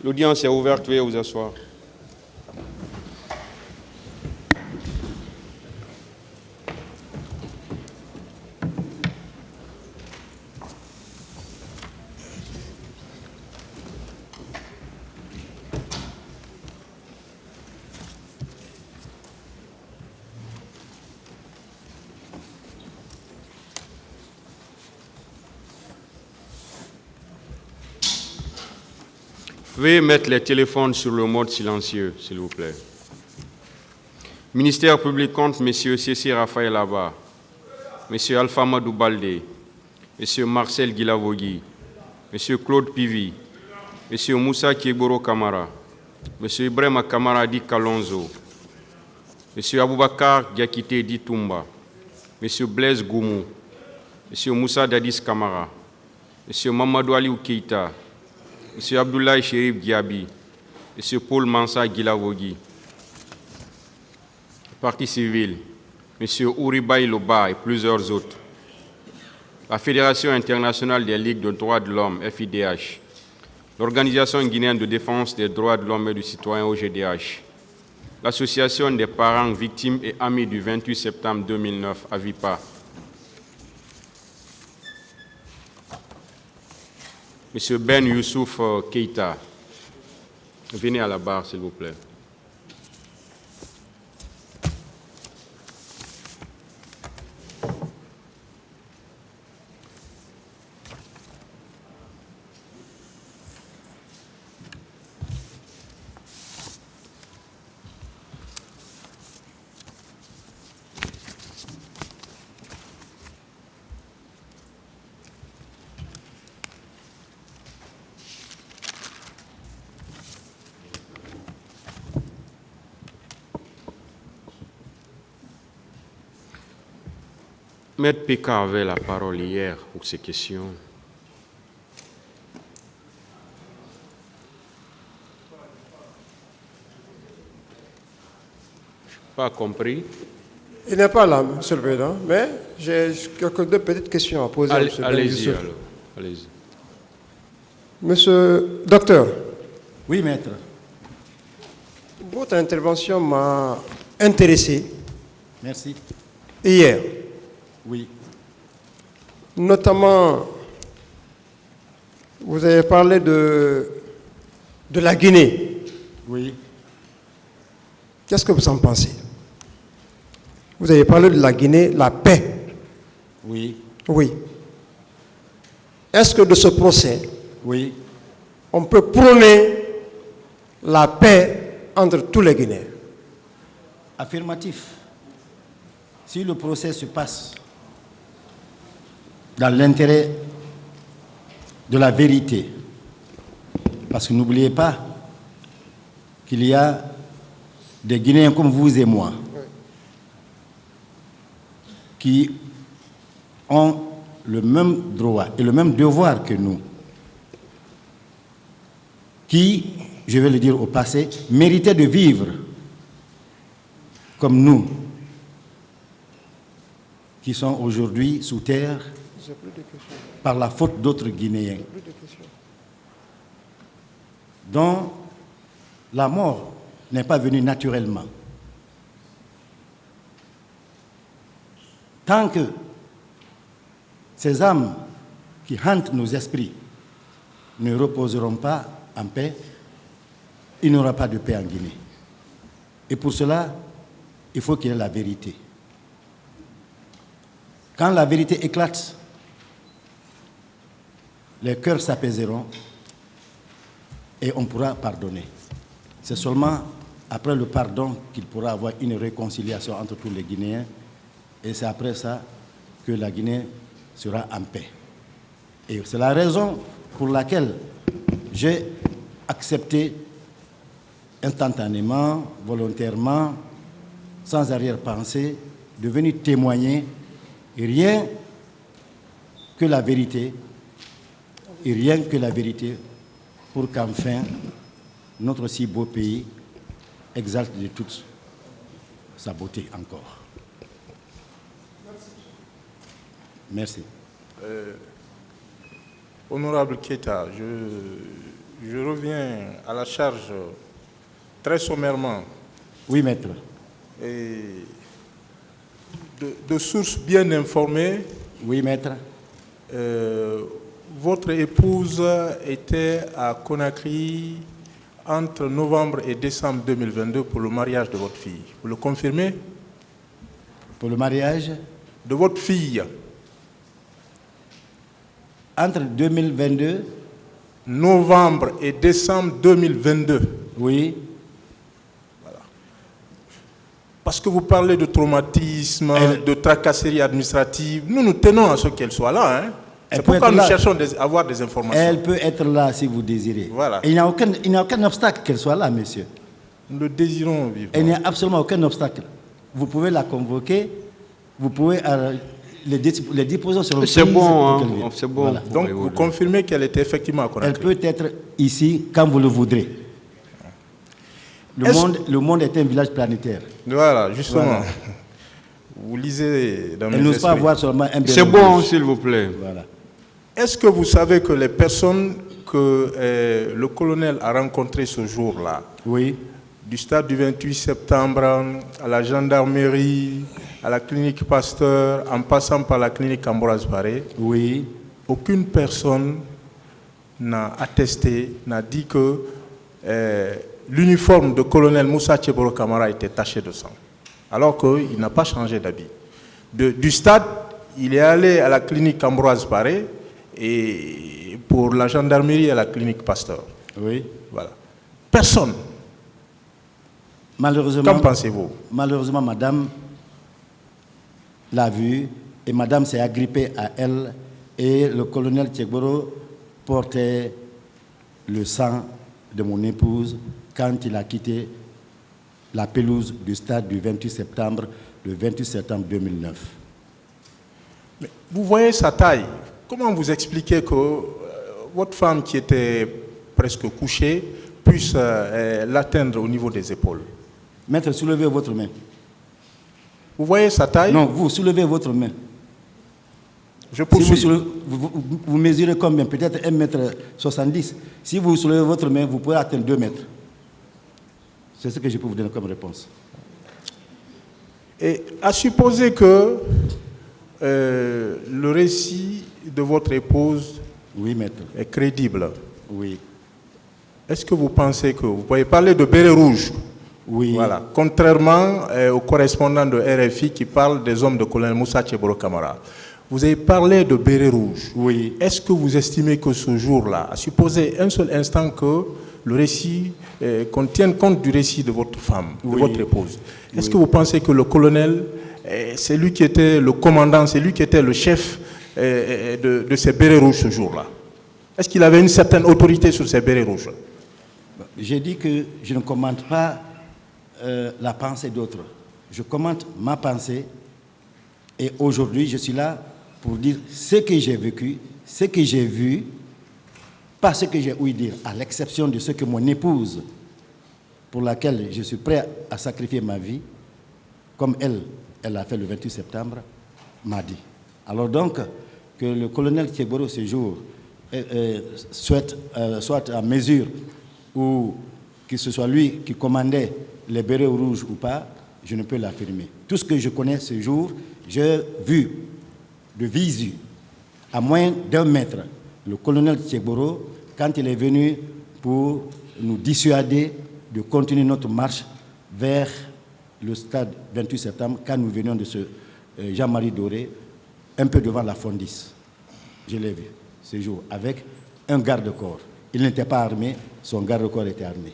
L'audience est ouverte, veuillez vous asseoir. Veuillez mettre les téléphones sur le mode silencieux, s'il vous plaît. Ministère public compte M. Cécile Raphaël Abba, M. Alpha Madou Baldé, M. Marcel Guilavogui, M. Claude Pivi, M. Moussa Kieboro Kamara, M. Ibrahima Kamara Di Kalonzo, M. Aboubakar Diakité Di Toumba, M. Blaise Goumou, M. Moussa Dadis Kamara, M. Mamadou Aliou Keïta, M. Abdoulaye Chérif Diaby, M. Paul Mansa Guilavogui, Parti civil, M. Ouribaï Loba et plusieurs autres, la Fédération internationale des ligues de droits de l'homme, FIDH, l'Organisation guinéenne de défense des droits de l'homme et du citoyen, OGDH, l'Association des parents victimes et amis du 28 septembre 2009, AVIPA, M. Ben Youssouf Keïta, venez à la barre, s'il vous plaît. Maître Péka avait la parole hier pour ces questions. Je n'ai pas compris. Il n'est pas là, Monsieur le Président, mais j'ai deux petites questions à poser. Allez-y alors. Allez-y. Monsieur Docteur. Oui, maître. Votre intervention m'a intéressé. Merci. Hier. Oui. Notamment, vous avez parlé de la Guinée. Oui. Qu'est-ce que vous en pensez? Vous avez parlé de la Guinée, la paix. Oui. Oui. Est-ce que de ce procès, oui, on peut prôner la paix entre tous les Guinéens? Affirmatif. Si le procès se passe dans l'intérêt de la vérité, parce que n'oubliez pas qu'il y a des Guinéens comme vous et moi qui ont le même droit et le même devoir que nous, qui, je vais le dire au passé, méritaient de vivre comme nous, qui sont aujourd'hui sous terre par la faute d'autres Guinéens, dont la mort n'est pas venue naturellement. Tant que ces âmes qui hantent nos esprits ne reposeront pas en paix, il n'y aura pas de paix en Guinée. Et pour cela, il faut qu'il y ait la vérité. Quand la vérité éclate, les cœurs s'apaiseront et on pourra pardonner. C'est seulement après le pardon qu'il pourra avoir une réconciliation entre tous les Guinéens, et c'est après ça que la Guinée sera en paix. Et c'est la raison pour laquelle j'ai accepté instantanément, volontairement, sans arrière-pensée, de venir témoigner rien que la vérité, et rien que la vérité, pour qu'enfin notre si beau pays exalte de toute sa beauté encore. Merci. Honorable Keïta, Je reviens à la charge très sommairement. Oui, maître. Et de sources bien informées, Oui, maître. votre épouse était à Conakry entre novembre et décembre 2022 pour le mariage de votre fille. Vous le confirmez? Pour le mariage, De votre fille, entre 2022, novembre et décembre 2022. oui, Parce que vous parlez de traumatisme, Elle- de tracasserie administrative. Nous tenons à ce qu'elle soit là. Hein. Elle C'est peut pourquoi être nous là. cherchons à avoir des informations. elle peut être là si vous désirez. Voilà. Et il n'y a aucun obstacle qu'elle soit là, monsieur. Nous le désirons vivre. Il n'y a absolument aucun obstacle. Vous pouvez la convoquer, vous pouvez les déposer sur le C'est pays bon, pour hein, qu'elle vienne. c'est bon. Voilà. Donc Oui, vous oui. confirmez qu'elle était effectivement à Elle Conakry. peut être ici quand vous le voudrez. Le monde est un village planétaire. Voilà, justement. Voilà. Vous lisez dans mes Elle n'ose pas esprits. avoir seulement un C'est béret bon, rouge. s'il vous plaît. Voilà. Est-ce que vous savez que les personnes que le colonel a rencontrées ce jour-là, Oui, du stade du 28 septembre à la gendarmerie, à la clinique Pasteur, en passant par la clinique Ambroise Paré, oui, aucune personne n'a attesté, n'a dit que l'uniforme de colonel Moussa Tcheboro Camara était taché de sang, alors qu'il n'a pas changé d'habit. Du stade, il est allé à la clinique Ambroise Paré et pour la gendarmerie à la clinique Pasteur. oui. Voilà. Personne. Malheureusement, Qu'en pensez-vous? malheureusement, madame l'a vu et madame s'est agrippée à elle et le colonel Tchegboro portait le sang de mon épouse quand il a quitté la pelouse du stade du 28 septembre, le 28 septembre 2009. Mais vous voyez sa taille. Comment vous expliquez que votre femme qui était presque couchée puisse l'atteindre au niveau des épaules? Maître, soulevez votre main. Vous voyez sa taille? Non, vous soulevez votre main. Je Si poursuis. vous mesurez combien? Peut-être 1,70 m. Si vous soulevez votre main, vous pouvez atteindre 2 mètres. C'est ce que je peux vous donner comme réponse. Et à supposer que le récit de votre épouse Oui, maître. est crédible, Oui. est-ce que vous pensez que vous pouvez parler de béret rouge? Oui. Voilà. Contrairement au correspondant de RFI qui parle des hommes de colonel Moussa Tcheboro Camara. Vous avez parlé de béret rouge. Oui. Est-ce que vous estimez que ce jour-là, à supposer un seul instant que le récit qu'on tienne compte du récit de votre femme, de Oui. votre épouse, est-ce que vous pensez que le colonel, c'est lui qui était le commandant, c'est lui qui était le chef de ces bérets rouges ce jour-là? Est-ce qu'il avait une certaine autorité sur ces bérets rouges? J'ai dit que je ne commente pas la pensée d'autres. Je commente ma pensée et aujourd'hui je suis là pour dire ce que j'ai vécu, ce que j'ai vu, pas ce que j'ai ouï dire, à l'exception de ce que mon épouse, pour laquelle je suis prêt à sacrifier ma vie, comme elle a fait le 28 septembre, m'a dit. Alors donc, que le colonel Tcheboro ce jour soit à mesure ou que ce soit lui qui commandait les bérets rouges ou pas, je ne peux l'affirmer. Tout ce que je connais ce jour, j'ai vu de visu, à moins d'1 mètre, le colonel Tcheboro, quand il est venu pour nous dissuader de continuer notre marche vers le stade 28 septembre, quand nous venions de ce Jean-Marie Doré, un peu devant la Fondis. Je l'ai vu ce jour, avec un garde-corps. Il n'était pas armé, son garde-corps était armé.